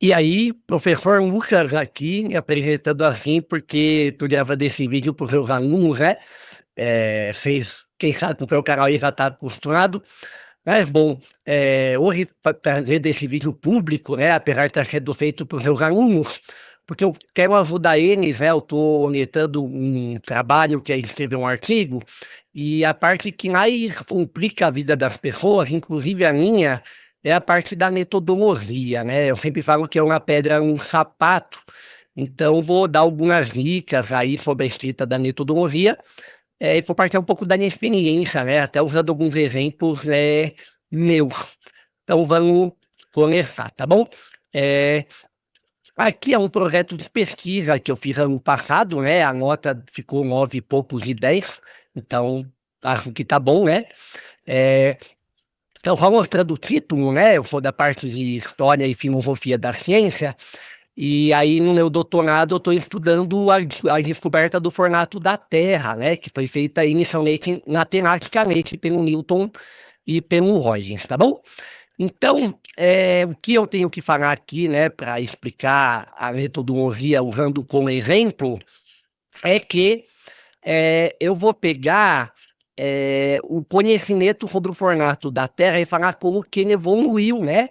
E aí, professor Lucas aqui me apresentando assim, porque estou gravando esse vídeo para os meus alunos, né? Vocês, quem sabe, o meu canal aí já está acostumado. Mas, bom, hoje, trazendo esse vídeo público, né? Apesar de estar sendo feito para os meus alunos, porque eu quero ajudar eles, né? Eu estou orientando um trabalho que é escrever um artigo, e a parte que mais complica a vida das pessoas, inclusive a minha, é a parte da metodologia, né? Eu sempre falo que é uma pedra no sapato, então vou dar algumas dicas aí sobre a escrita da metodologia, e vou partir um pouco da minha experiência, né? Até usando alguns exemplos, né, meus. Então vamos começar, tá bom? É, Aqui é um projeto de pesquisa que eu fiz ano passado, né? A nota ficou 9 e poucos de 10, então acho que tá bom, né? É, então, só mostrando o título, né? Eu sou da parte de História e Filosofia da Ciência, e aí no meu doutorado eu estou estudando a descoberta do formato da Terra, né? Que foi feita inicialmente matematicamente pelo Newton e pelo Huygens, tá bom? Então, o que eu tenho que falar aqui, né, para explicar a metodologia usando como exemplo, é que eu vou pegar o conhecimento sobre o formato da Terra e falar como que ele evoluiu, né?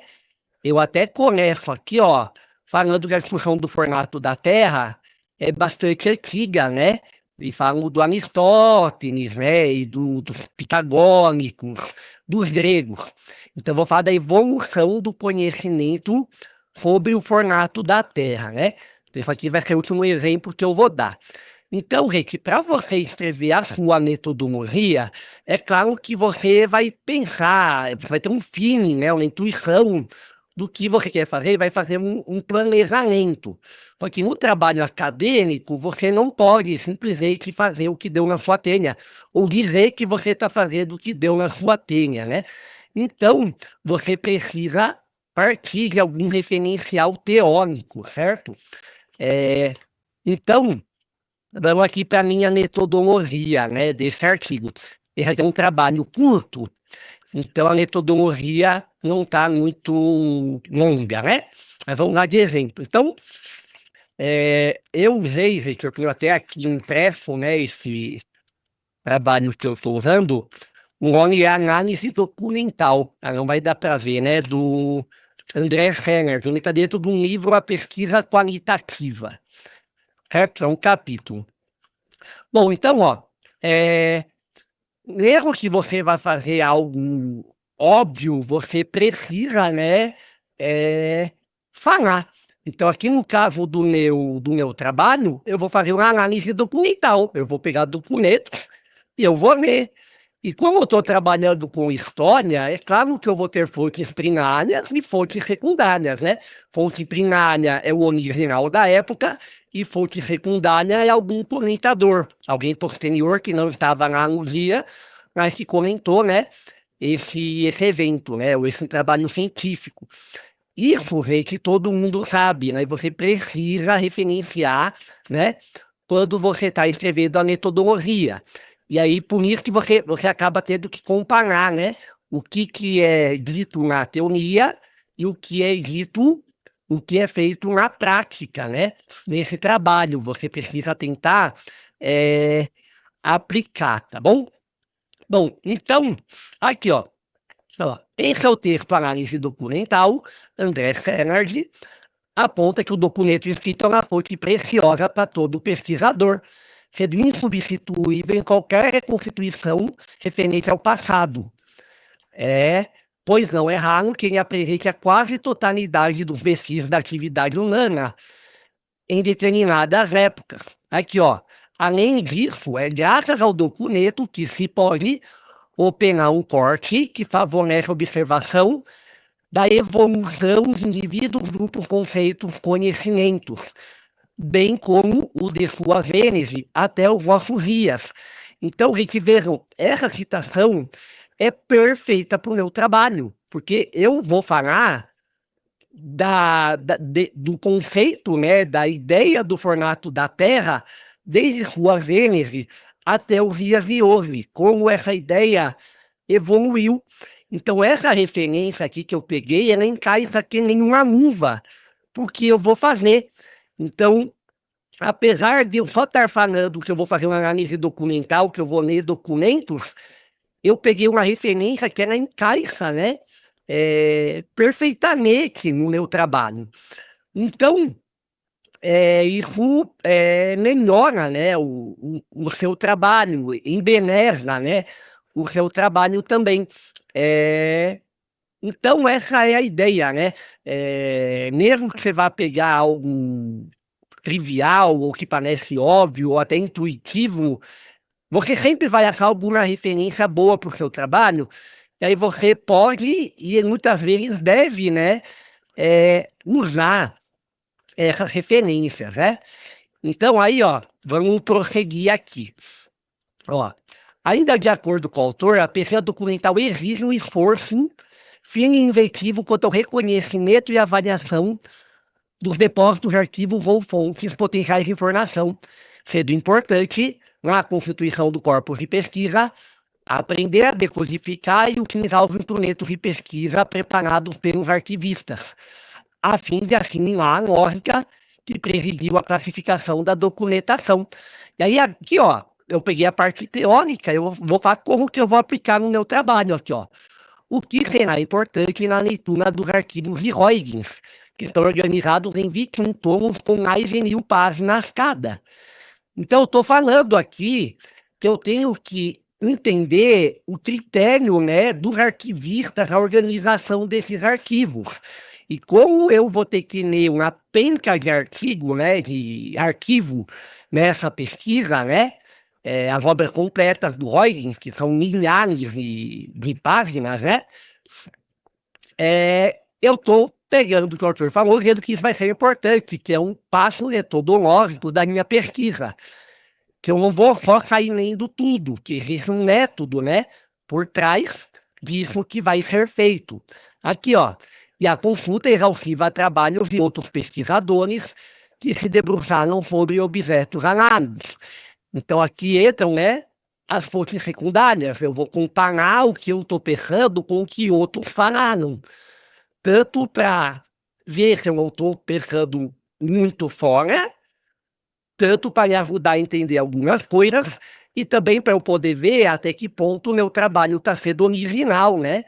Eu até começo aqui, ó, falando que a discussão do formato da Terra é bastante antiga, né? E falo do Aristóteles, né? E dos pitagóricos, dos gregos. Então, vou falar da evolução do conhecimento sobre o formato da Terra, né? Então, isso aqui vai ser o último exemplo que eu vou dar. Então, gente, para você escrever a sua metodologia, é claro que você vai pensar, você vai ter um feeling, né, uma intuição do que você quer fazer, vai fazer um planejamento. Porque no trabalho acadêmico, você não pode simplesmente fazer o que deu na sua telha, ou dizer que você está fazendo o que deu na sua telha, né? Então, você precisa partir de algum referencial teórico, certo? Então, vamos aqui para a minha metodologia, né, desse artigo. Esse é um trabalho curto, então a metodologia não está muito longa, né? Mas vamos lá de exemplo. Então, eu usei, Victor, eu tenho até aqui impresso, né, esse trabalho que eu estou usando, o nome é Análise Documental, não vai dar para ver, né, do André Scheller, que está dentro de um livro, A Pesquisa Qualitativa, certo? É um capítulo. Bom, então, ó, mesmo que você vá fazer algo óbvio, você precisa, né, falar. Então, aqui no caso do meu trabalho, eu vou fazer uma análise documental. Eu vou pegar documento e eu vou ler. E como eu estou trabalhando com história, é claro que eu vou ter fontes primárias e fontes secundárias, né? Fonte primária é o original da época e fonte secundária é algum comentador, alguém posterior que não estava lá no dia, mas que comentou, né, esse evento, né, ou esse trabalho científico. Isso, gente, todo mundo sabe, né? Você precisa referenciar, né, quando você está escrevendo a metodologia. E aí, por isso que você acaba tendo que comparar, né, o que é dito na teoria e o que é dito, o que é feito na prática, né? Nesse trabalho, você precisa tentar aplicar, tá bom? Bom, então, aqui, ó, esse é o texto Análise Documental, André Fernandes, aponta que o documento escrito é uma fonte preciosa para todo pesquisador, sendo insubstituível em qualquer reconstituição referente ao passado. Pois não é raro que ele apresente a quase totalidade dos vestígios da atividade humana em determinadas épocas. Aqui, ó. Além disso, é graças ao documento que se pode operar um corte que favorece a observação da evolução de indivíduos, grupos, conceitos, conhecimentos, bem como o de sua gênese até os nossos dias. Então, gente, vejam, essa citação é perfeita para o meu trabalho, porque eu vou falar do conceito, né, da ideia do formato da Terra, desde sua gênese até os dias de hoje, como essa ideia evoluiu. Então, essa referência aqui que eu peguei, ela encaixa que nem uma luva porque eu vou fazer. Então, apesar de eu só estar falando que eu vou fazer uma análise documental, que eu vou ler documentos, eu peguei uma referência que ela encaixa, né, perfeitamente no meu trabalho. Então, isso melhora, né, o seu trabalho, embeleza, né, o seu trabalho também. Então essa é a ideia, né? Mesmo que você vá pegar algo trivial, ou que parece óbvio, ou até intuitivo, você sempre vai achar alguma referência boa para o seu trabalho, e aí você pode, e muitas vezes deve, né, usar essas referências, né? Então aí, ó, vamos prosseguir aqui. Ó, ainda de acordo com o autor, a pesquisa documental exige um esforço fino e inventivo quanto ao reconhecimento e avaliação dos depósitos, arquivos ou fontes potenciais de informação, sendo importante, na constituição do corpus de pesquisa, aprender a decodificar e utilizar os instrumentos de pesquisa preparados pelos arquivistas, a fim de assimilar a lógica que presidiu a classificação da documentação. E aí, aqui, ó, eu peguei a parte teórica, eu vou falar como que eu vou aplicar no meu trabalho aqui, ó. O que será importante na leitura dos arquivos de Huygens, que estão organizados em 21 tomos com mais de 1000 páginas cada. Então, eu estou falando aqui que eu tenho que entender o critério, né, dos arquivistas, a organização desses arquivos. E como eu vou ter que ler uma penca de artigo, né, de arquivo nessa pesquisa, né, as obras completas do Huygens, que são milhares de páginas, né, eu estou pegando o que o autor falou, dizendo que isso vai ser importante, que é um passo metodológico da minha pesquisa, que eu não vou só sair lendo tudo, que existe um método, né, por trás disso que vai ser feito. Aqui, ó, e a consulta exaustiva a trabalhos de outros pesquisadores que se debruçaram sobre objetos análises. Então, aqui entram, né, as fontes secundárias. Eu vou comparar o que eu estou pensando com o que outros falaram. Tanto para ver se eu não estou pensando muito fora, tanto para me ajudar a entender algumas coisas, e também para eu poder ver até que ponto o meu trabalho está sendo original, né?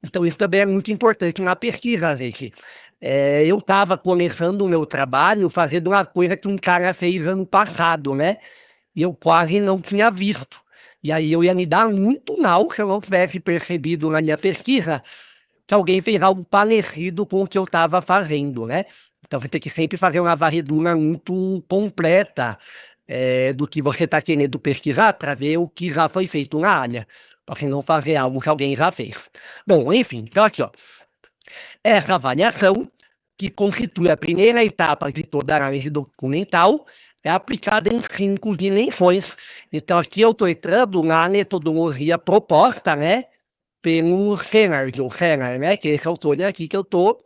Então, isso também é muito importante na pesquisa, gente. Eu estava começando o meu trabalho fazendo uma coisa que um cara fez ano passado, né? E eu quase não tinha visto. E aí eu ia me dar muito mal se eu não tivesse percebido na minha pesquisa que alguém fez algo parecido com o que eu estava fazendo, né? Então você tem que sempre fazer uma varredura muito completa do que você está querendo pesquisar para ver o que já foi feito na área, para você não fazer algo que alguém já fez. Bom, enfim, então aqui, ó. Essa avaliação, que constitui a primeira etapa de toda a análise documental, é aplicada em 5 dimensões. Então aqui eu estou entrando na metodologia proposta, né, pelo Senner, né, que é esse autor aqui que eu estou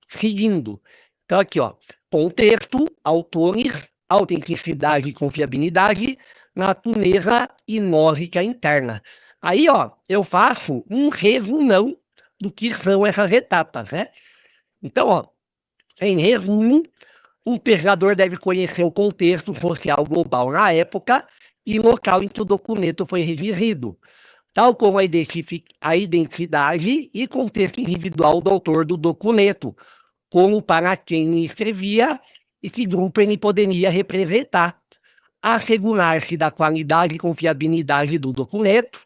seguindo. Então aqui, ó, contexto, autores, autenticidade e confiabilidade, natureza e lógica interna. Aí, ó, eu faço um resumão do que são essas etapas, né? Então, ó, em resumo, o pesquisador deve conhecer o contexto social global na época e local em que o documento foi redigido, tal como a identidade e contexto individual do autor do documento, como para quem ele escrevia e que grupo ele poderia representar, assegurar-se da qualidade e confiabilidade do documento,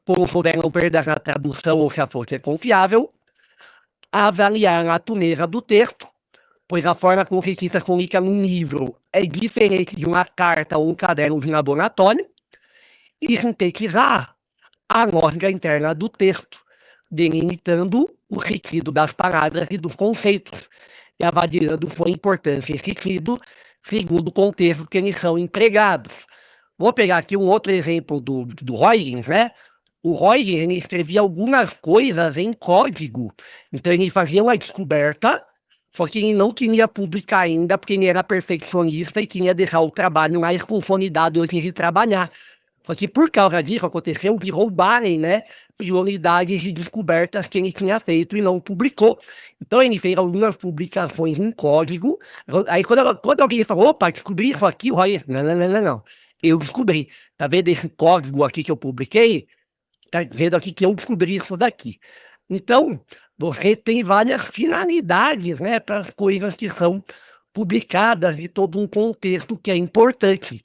como souberam perdas na tradução ou se a fonte é confiável, avaliar a natureza do texto, pois a forma como o cientista comunica num livro é diferente de uma carta ou um caderno de laboratório, e sintetizar a lógica interna do texto, delimitando o sentido das palavras e dos conceitos, e avaliando sua importância e sentido segundo o contexto que eles são empregados. Vou pegar aqui um outro exemplo do Huygens, né? O Huygens, ele escrevia algumas coisas em código, então ele fazia uma descoberta, só que ele não queria publicar ainda, porque ele era perfeccionista e queria deixar o trabalho mais consolidado antes de trabalhar. Só que por causa disso aconteceu de roubarem, né, prioridades de descobertas que ele tinha feito e não publicou. Então ele fez algumas publicações em código. Aí quando alguém falou, opa, descobri isso aqui, o Roy, não. Eu descobri. Tá vendo esse código aqui que eu publiquei? Tá vendo aqui que eu descobri isso daqui. Então, você tem várias finalidades, né, para as coisas que são publicadas e todo um contexto que é importante.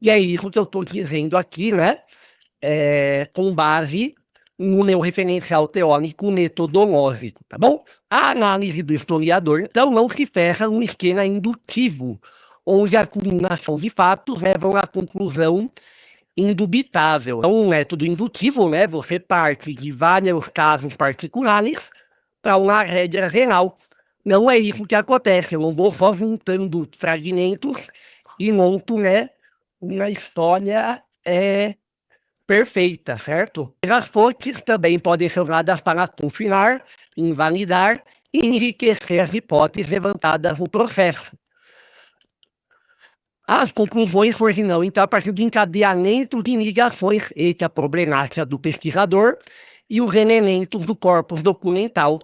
E é isso que eu estou dizendo aqui, né, com base no meu referencial teórico metodológico, tá bom? A análise do historiador, então, não se fecha num esquema indutivo, onde a combinação de fatos levam à conclusão indubitável. Então, um método indutivo, né, você parte de vários casos particulares para uma regra geral. Não é isso que acontece, eu não vou só juntando fragmentos e monto, né, uma história perfeita, certo? As fontes também podem ser usadas para confinar, invalidar e enriquecer as hipóteses levantadas no processo. As conclusões surgirão, então, a partir do encadeamento de ligações entre a problemática do pesquisador e os elementos do corpus documental,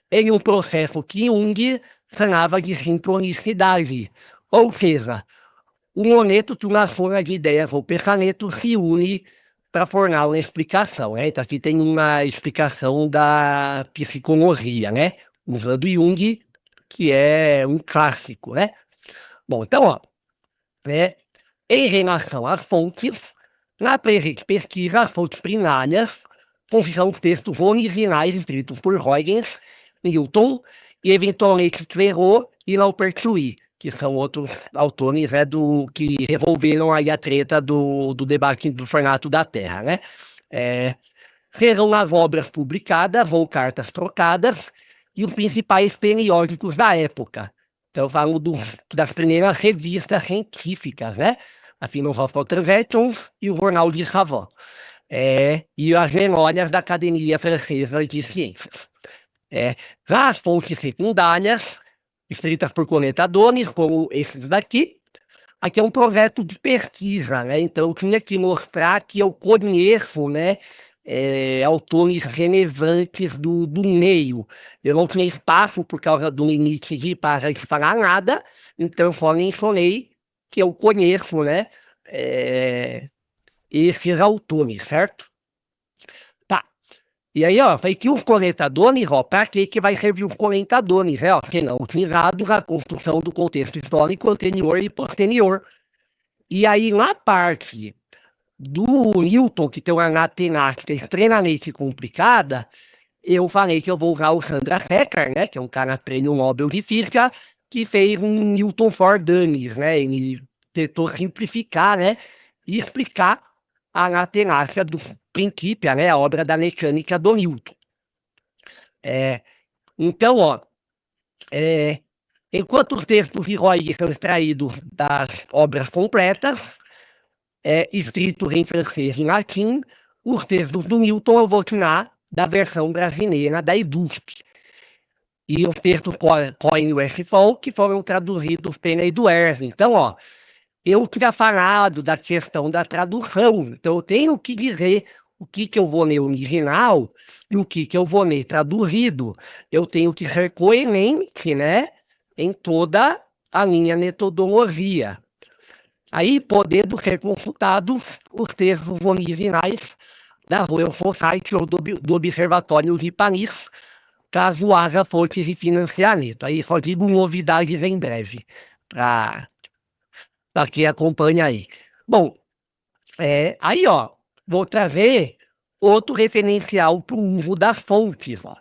em um processo que Jung chamava de sincronicidade, ou seja, o moleto de uma forma de ideias ou pensamentos se une para formar uma explicação, né? Então aqui tem uma explicação da psicologia, né? Usando Jung, que é um clássico, né? Bom, então, ó, né? Em relação às fontes, na presente pesquisa, as fontes primárias são os textos originais escritos por Huygens, Newton e eventualmente Clairaut e Laupertuis, que são outros autores, né, que resolveram aí a treta do debate do formato da Terra, né? Serão as obras publicadas ou cartas trocadas e os principais periódicos da época. Então, eu falo das primeiras revistas científicas, né? A Philosophical Transactions e o Jornal de Savant. E as memórias da Academia Francesa de Ciências. Já as fontes secundárias, escritas por coletadores, como esses daqui, aqui é um projeto de pesquisa, né? Então, eu tinha que mostrar que eu conheço, né, autores relevantes do meio. Eu não tinha espaço por causa do limite de para falar nada, então eu só mencionei que eu conheço, né, esses autores, certo? Tá. E aí, ó, falei que os coletadores, ó, para que vai servir os coletadores, ó, serão utilizados na construção do contexto histórico anterior e posterior. E aí, na parte do Newton, que tem uma matemática extremamente complicada, eu falei que eu vou usar o Sandra Hecker, né, que é um cara prêmio Nobel de Física, que fez um Newton for Dummies, né, ele tentou simplificar, né, e explicar a matemática do princípio, né, a obra da mecânica do Newton. Então, ó, enquanto os textos de Roy são extraídos das obras completas, escritos em francês e latim, os textos do Newton eu vou tirar da versão brasileira da EDUSP. E os textos Cohen e Westphal, que foram traduzidos pela Eduers. Então, ó, eu tinha falado da questão da tradução, então eu tenho que dizer o que eu vou ler original e o que eu vou ler traduzido. Eu tenho que ser coerente, né, em toda a minha metodologia. Aí, podendo ser consultados os textos originais da Royal Society ou do Observatório de Paris, caso haja fontes de financiamento. Aí só digo novidades em breve, para quem acompanha aí. Bom, aí, ó, vou trazer outro referencial para o uso das fontes. Ó.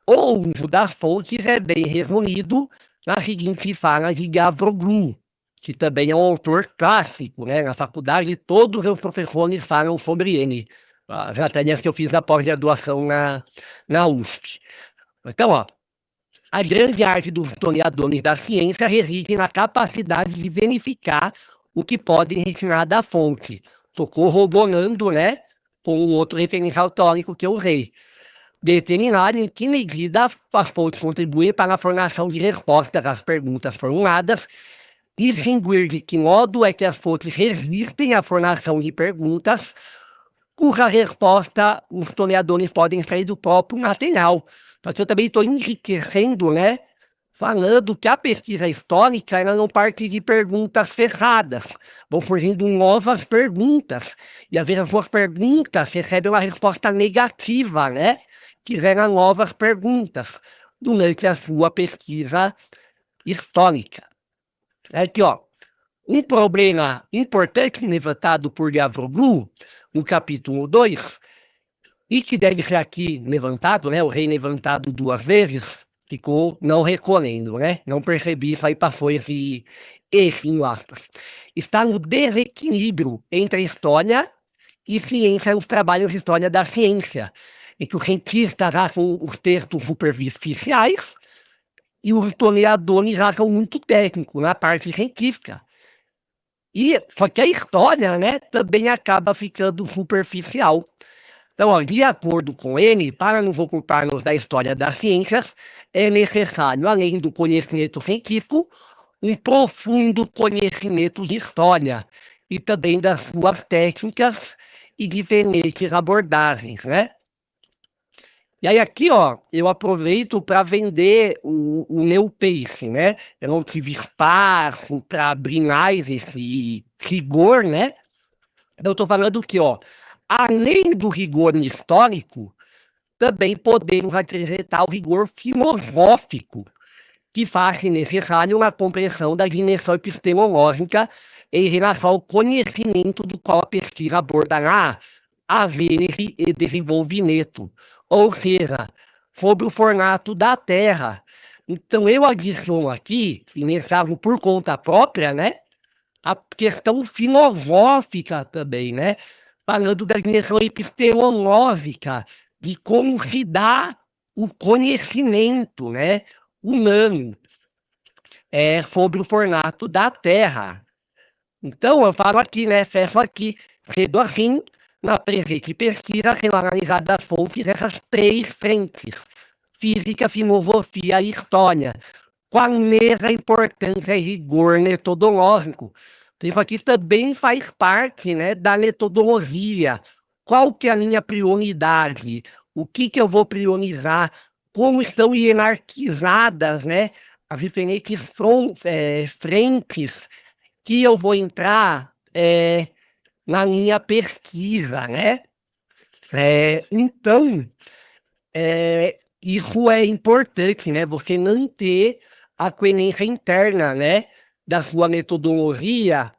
O uso das fontes é bem resumido na seguinte fala de Gavroglou, que também é um autor clássico, né? Na faculdade, todos os professores falam sobre ele. As matérias que eu fiz na pós-graduação na USP. Então, ó, a grande arte dos historiadores da ciência reside na capacidade de verificar o que pode retirar da fonte. Estou corroborando, né, com o outro referencial teórico que eu usei. Determinar em que medida as fontes contribuem para a formação de respostas às perguntas formuladas distinguir de que modo é que as fontes resistem à formação de perguntas cuja resposta os historiadores podem extrair do próprio material. Mas eu também estou enriquecendo, né, falando que a pesquisa histórica ela não parte de perguntas fechadas, vão surgindo novas perguntas, e às vezes as suas perguntas recebem uma resposta negativa, né, que gera novas perguntas durante a sua pesquisa histórica. Aqui, ó, um problema importante levantado por Diavoglu, no capítulo 2, e que deve ser aqui levantado, né, o rei levantado 2 vezes, ficou não recolhendo, né, não percebi, isso aí passou esse em aspas. Está no desequilíbrio entre história e ciência, os trabalhos de história da ciência, em que os cientistas acham os textos superficiais e os historiadores acham muito técnico na parte científica. Só que a história, né, também acaba ficando superficial. Então, ó, de acordo com ele, para nos ocuparmos da história das ciências, é necessário, além do conhecimento científico, um profundo conhecimento de história e também das suas técnicas e diferentes abordagens, né? E aí aqui, ó, eu aproveito para vender o meu peixe, né? Eu não tive espaço para abrir mais esse rigor, né? Então, eu estou falando que, ó, além do rigor histórico, também podemos acrescentar o rigor filosófico, que faz necessário uma compreensão da dimensão epistemológica em relação ao conhecimento do qual a pesquisa abordará a gênese e desenvolvimento, ou seja, sobre o formato da Terra. Então, eu adiciono aqui, e nesse caso por conta própria, né, a questão filosófica também, né, falando da dimensão epistemológica, de como se dá o conhecimento, né, humano sobre o formato da Terra. Então, eu falo aqui, né, fecho aqui, sendo assim, na presente pesquisa serão analisadas as fontes dessas 3 frentes, física, filosofia e história, com a mesma importância e rigor metodológico. Isso aqui também faz parte, né, da metodologia. Qual que é a minha prioridade? O que eu vou priorizar? Como estão hierarquizadas, né, as diferentes frentes que eu vou entrar na minha pesquisa, né? Então, isso é importante, né? Você não ter a coerência interna, né, da sua metodologia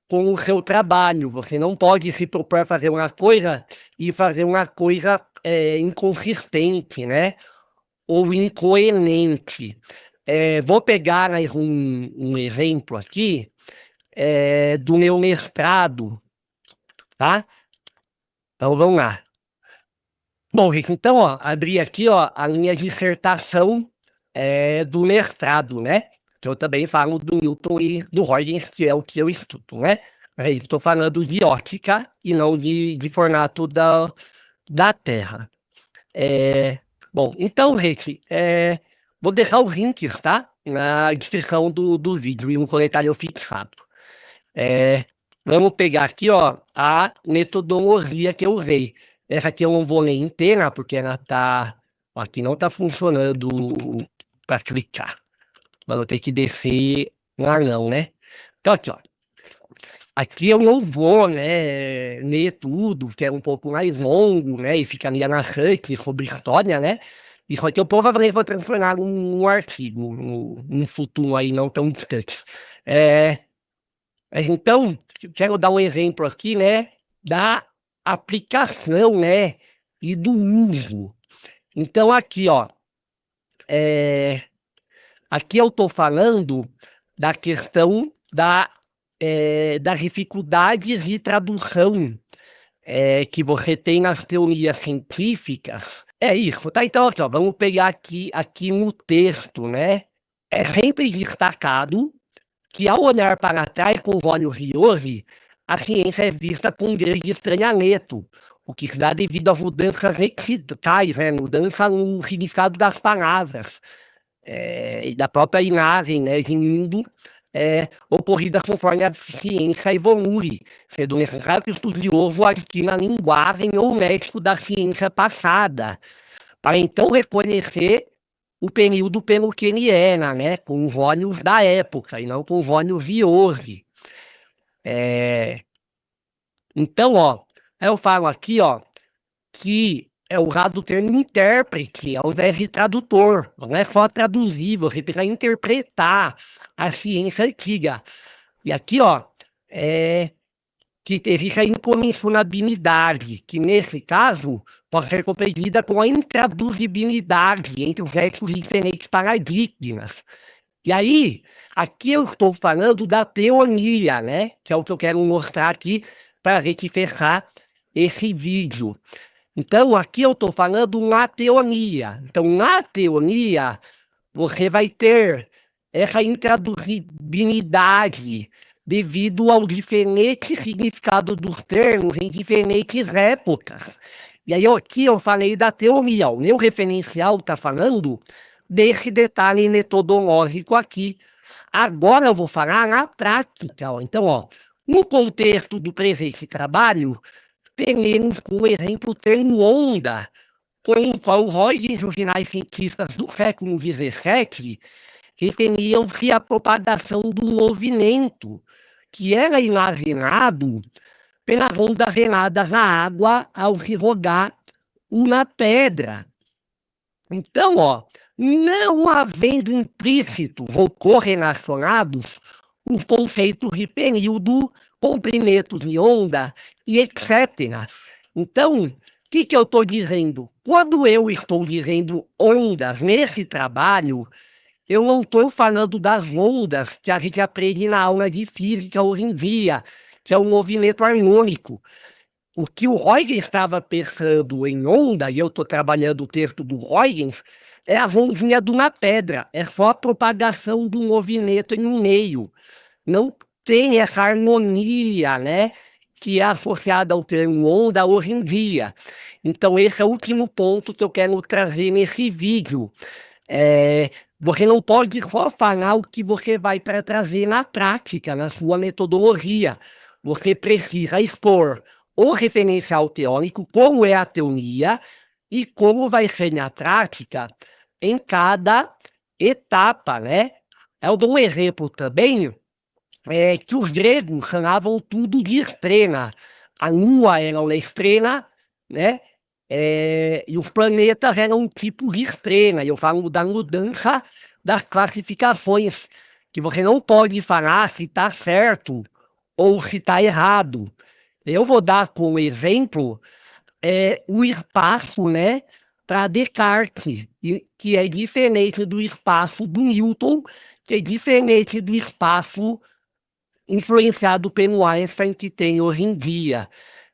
com o seu trabalho. Você não pode se propor a fazer uma coisa e fazer uma coisa inconsistente, né? Ou incoerente. Vou pegar mais um exemplo aqui do meu mestrado, tá? Então vamos lá. Bom, gente, então, ó, abri aqui, ó, a minha dissertação do mestrado, né? Que eu também falo do Newton e do Huygens, que é o que eu estudo, né? Estou falando de óptica e não de formato da Terra. Bom, então, gente, vou deixar os links, tá? Na descrição do vídeo e no comentário fixado. Vamos pegar aqui, ó, a metodologia que eu usei. Essa aqui eu não vou ler inteira, porque ela tá... Aqui não tá funcionando para clicar. Mas eu tenho que descer lá não, né? Então aqui, ó. Aqui eu não vou, né, ler tudo, que é um pouco mais longo, né, e ficaria na chance sobre história, né? Isso aqui eu provavelmente vou transformar num artigo, num futuro aí não tão distante. Mas então, quero dar um exemplo aqui, né, da aplicação, né, e do uso. Então aqui, ó, aqui eu estou falando da questão das dificuldades de tradução que você tem nas teorias científicas. É isso, tá? Então, aqui, ó, vamos pegar aqui no texto, né? É sempre destacado que ao olhar para trás com os olhos de hoje, a ciência é vista com grande estranhamento, o que se dá devido às mudanças lexicais, né? Mudança no significado das palavras, e da própria imagem, né? Indo ocorrida conforme a ciência evolui, sendo necessário que o estudioso adquira a linguagem ou o médico da ciência passada, para então reconhecer o período pelo que ele era, né, com os olhos da época e não com os olhos de hoje. Então, eu falo aqui, que é usado o termo intérprete ao invés de tradutor. Não é só traduzir, você precisa interpretar a ciência antiga. E aqui, que existe a incomensurabilidade, que nesse caso pode ser compreendida com a intraduzibilidade entre os versos de diferentes paradigmas. E aí, aqui eu estou falando da teonia, né? Que é o que eu quero mostrar aqui para a gente fechar esse vídeo. Então, aqui eu estou falando na teonia. Então, na teonia, você vai ter essa intraduzibilidade devido ao diferente significado dos termos em diferentes épocas. E aí aqui eu falei da teoria. O meu referencial está falando desse detalhe metodológico aqui. Agora eu vou falar na prática. Então, no contexto do presente trabalho, teremos como exemplo o termo onda, com o qual Huygens e os demais cientistas do século XVII referiam-se à propagação do movimento, que era imaginado pelas ondas geradas na água ao se jogar uma pedra. Então, não havendo implícitos ou correlacionados os conceitos de período, comprimentos de onda e etc. Então, o que eu estou dizendo? Quando eu estou dizendo ondas nesse trabalho, eu não estou falando das ondas que a gente aprende na aula de física hoje em dia, que é o movimento harmônico. O que o Huygens estava pensando em onda, e eu estou trabalhando o texto do Huygens, é a ondinha de uma pedra, é só a propagação do movimento em um meio. Não tem essa harmonia, né, que é associada ao termo onda hoje em dia. Então, esse é o último ponto que eu quero trazer nesse vídeo. Você não pode só falar o que você vai para trazer na prática, na sua metodologia. Você precisa expor o referencial teórico, como é a teoria e como vai ser na prática em cada etapa, né? Eu dou um exemplo também, que os gregos chamavam tudo de estrela. A lua era uma estrela, né? E os planetas eram um tipo de estrela. Eu falo da mudança das classificações, que você não pode falar se está certo ou se está errado. Eu vou dar como exemplo o espaço, né, para Descartes, que é diferente do espaço do Newton, que é diferente do espaço influenciado pelo Einstein que tem hoje em dia.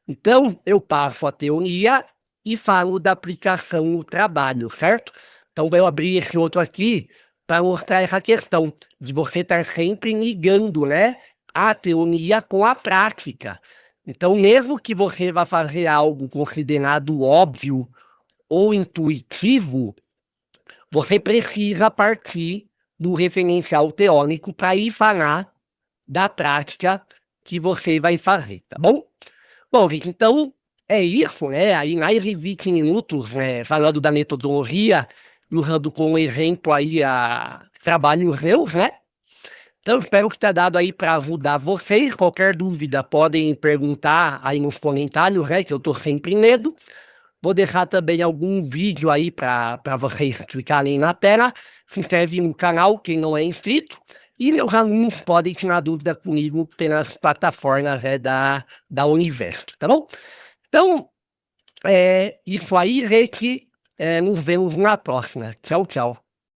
Então, eu passo a teoria e falo da aplicação no trabalho, certo? Então, eu abri esse outro aqui para mostrar essa questão de você estar sempre ligando, né, a teoria com a prática. Então, mesmo que você vá fazer algo considerado óbvio ou intuitivo, você precisa partir do referencial teórico para ir falar da prática que você vai fazer, tá bom? Bom, gente, então é isso, né? Aí mais de 20 minutos, né, falando da metodologia, usando como exemplo aí trabalhos meus, né? Então, espero que tenha dado aí para ajudar vocês. Qualquer dúvida, podem perguntar aí nos comentários, né? Que eu estou sempre lendo. Vou deixar também algum vídeo aí para vocês clicarem na tela. Se inscreve no canal, quem não é inscrito. E meus alunos podem tirar dúvida comigo pelas plataformas da Universo, tá bom? Então, isso aí, gente. Nos vemos na próxima. Tchau, tchau.